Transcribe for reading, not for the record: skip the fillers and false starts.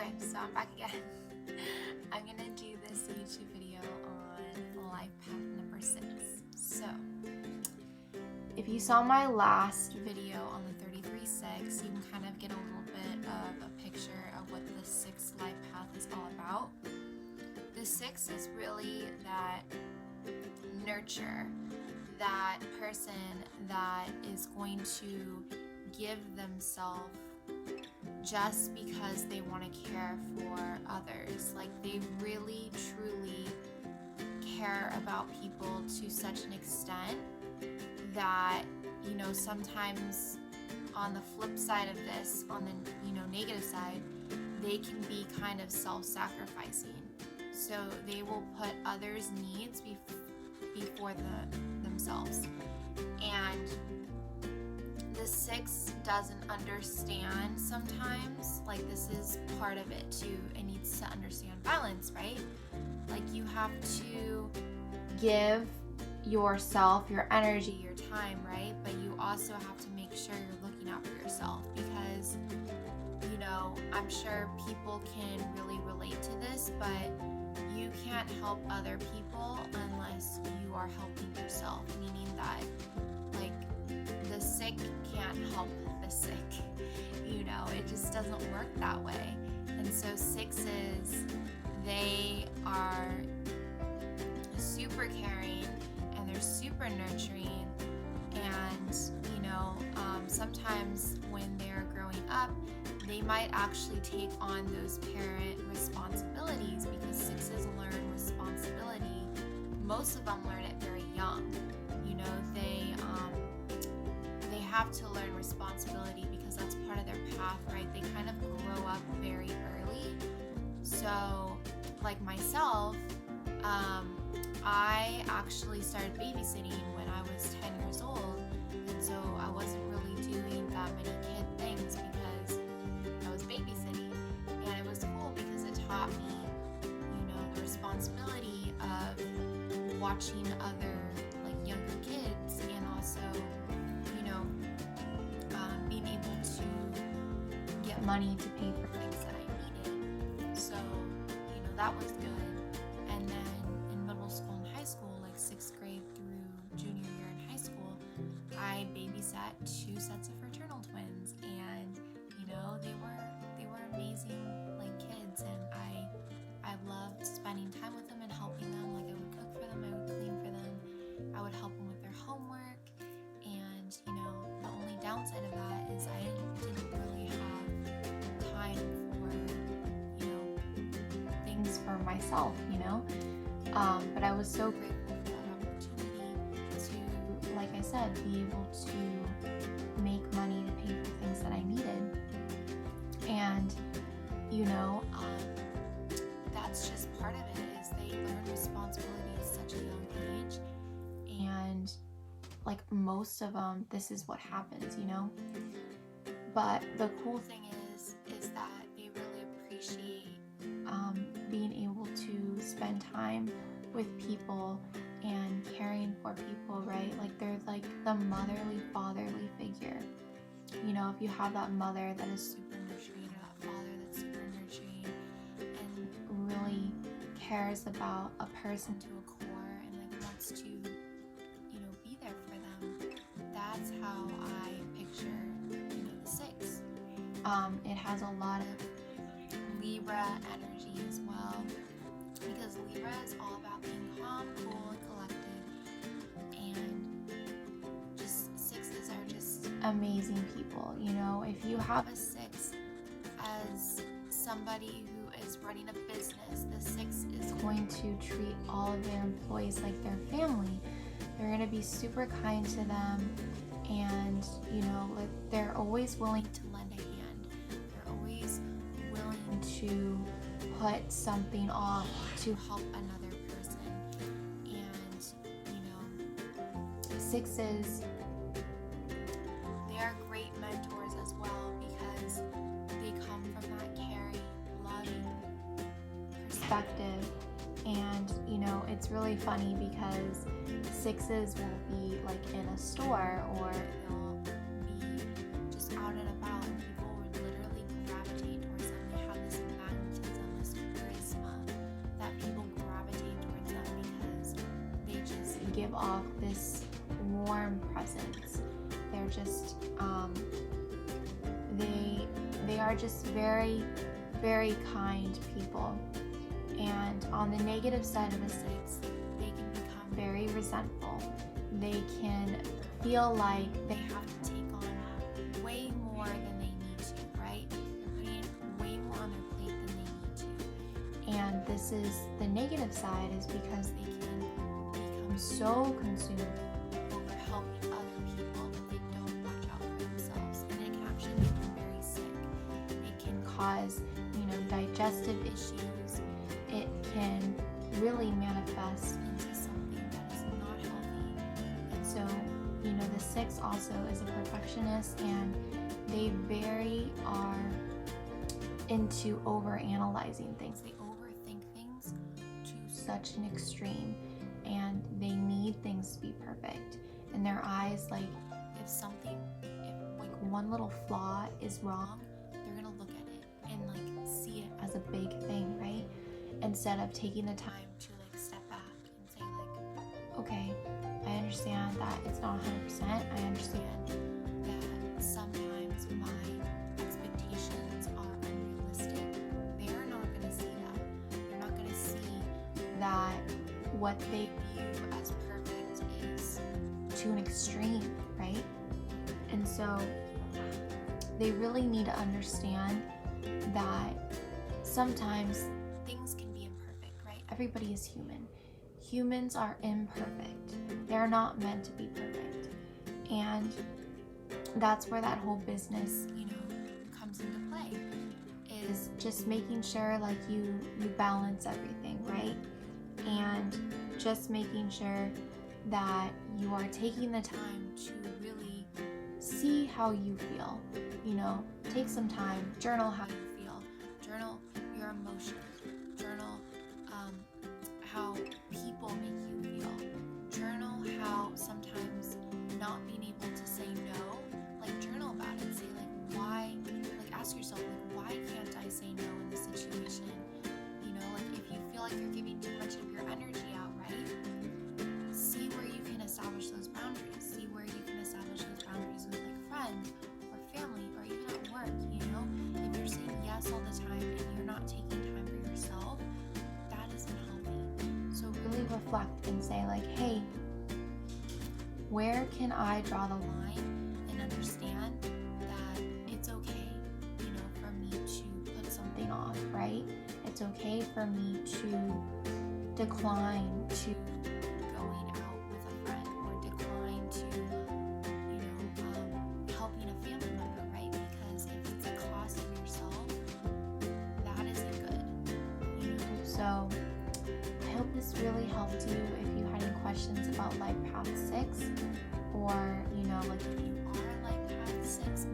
Okay, so I'm back again. I'm gonna do this YouTube video on life path number 6. So, if you saw my last video on the 33-6, you can kind of get a little bit of a picture of what the 6th life path is all about. The 6 is really that nurture, that person that is going to give themselves just because they want to care for others. Like, they really truly care about people to such an extent that, sometimes on the flip side of this, on the negative side, they can be kind of self-sacrificing. So they will put others' needs before themselves. And the 6 doesn't understand sometimes. Like, this is part of it too. It needs to understand balance, right? Like, you have to give yourself your energy, your time, right? But you also have to make sure you're looking out for yourself, because I'm sure people can really relate to this, but you can't help other people unless you are helping yourself, meaning that, like, the sick can't help the sick. It just doesn't work that way. And so 6s, they are super caring and they're super nurturing, and sometimes when they're growing up, they might actually take on those parent responsibilities, because 6s learn responsibility. Most of them learn it very young. They have to learn responsibility because that's part of their path, right? They kind of grow up very early. So, like myself, I actually started babysitting when I was 10 years old, and so I wasn't really doing that many kid things because I was babysitting, and it was cool because it taught me, the responsibility of watching other, younger kids, and also, being able to get money to pay for things that I needed. So, that was good. And then in middle school and high school, like 6th grade through junior year in high school, I babysat 2 sets of fraternal twins, and they were amazing kids, and I loved spending time with them and helping them. Like, I would cook for them, I would clean for them, I would help them with their homework, and the only downside of that is I didn't really have time for things for myself, but I was so grateful for that opportunity to, like I said, be able to make money to pay for things that I needed. And that's just part of it, is they learn responsibility at such a young age. And like most of them, this is what happens, But the cool thing is that they really appreciate being able to spend time with people and caring for people, right? Like, they're like the motherly, fatherly figure. If you have that mother that is super nurturing, or that father that's super nurturing and really cares about a person to a core, and wants to be there for them, that's how I picture the 6. It has a lot of Libra energy as well, because Libra is all about being calm, cool, and collected, and just 6s are just amazing people. If you have a 6 as somebody who is running a business, the 6 is going to treat all of their employees like their family. They're going to be super kind to them, and they're always willing to lend a hand. They're always willing to put something off to help another person. And 6s, they are great mentors as well, because they come from that caring, loving perspective. And it's really funny because 6s will be in a store, or they'll be just out and about, and people would literally gravitate towards them. They have this give off this warm presence. They're just they are just very, very kind people. And on the negative side of a 6, they can become very resentful. They can feel like they have to take on way more than they need to, right? They're putting way more on their plate than they need to. And this is the negative side, is because they can become so consumed over helping other people that they don't watch out for themselves. And it can actually make them very sick. It can cause, digestive issues. It can really manifest into something that is not healthy. And so, the 6 also is a perfectionist, and they very are into overanalyzing things. They overthink things to such an extreme, and they need things to be perfect. In their eyes, if one little flaw is wrong, they're gonna look at it and see it as a big thing, right? Instead of taking the time to step back and say okay, I understand that it's not 100%. I understand that sometimes my expectations are unrealistic. They're not going to see that. They're not going to see that what they view as perfect is to an extreme, right? And so they really need to understand that sometimes things can be imperfect, right? Everybody is human. Humans are imperfect. They're not meant to be perfect. And that's where that whole business, comes into play, is just making sure you balance everything, right? And just making sure that you are taking the time to really see how you feel. Take some time, journal how you feel, journal your emotions, journal how people make you feel, journal how sometimes not being able to say no, journal about it, say why, ask yourself why can't I say no in this situation? If you feel like you're giving too much of your energy out, right? See where you can establish those boundaries. See where you can establish those boundaries with friends or family or even at work. If you're saying yes all the time and you're not taking time for yourself, that isn't healthy. So really reflect and say hey, where can I draw the line and understand that it's okay, for me to put something off, right? It's okay for me to decline to going out with a friend, or decline to, helping a family member, right? Because if it's a cost of yourself, that isn't good, So I hope this really helped you. If you had any questions about Life Path 6, or, if you are Life Path 6,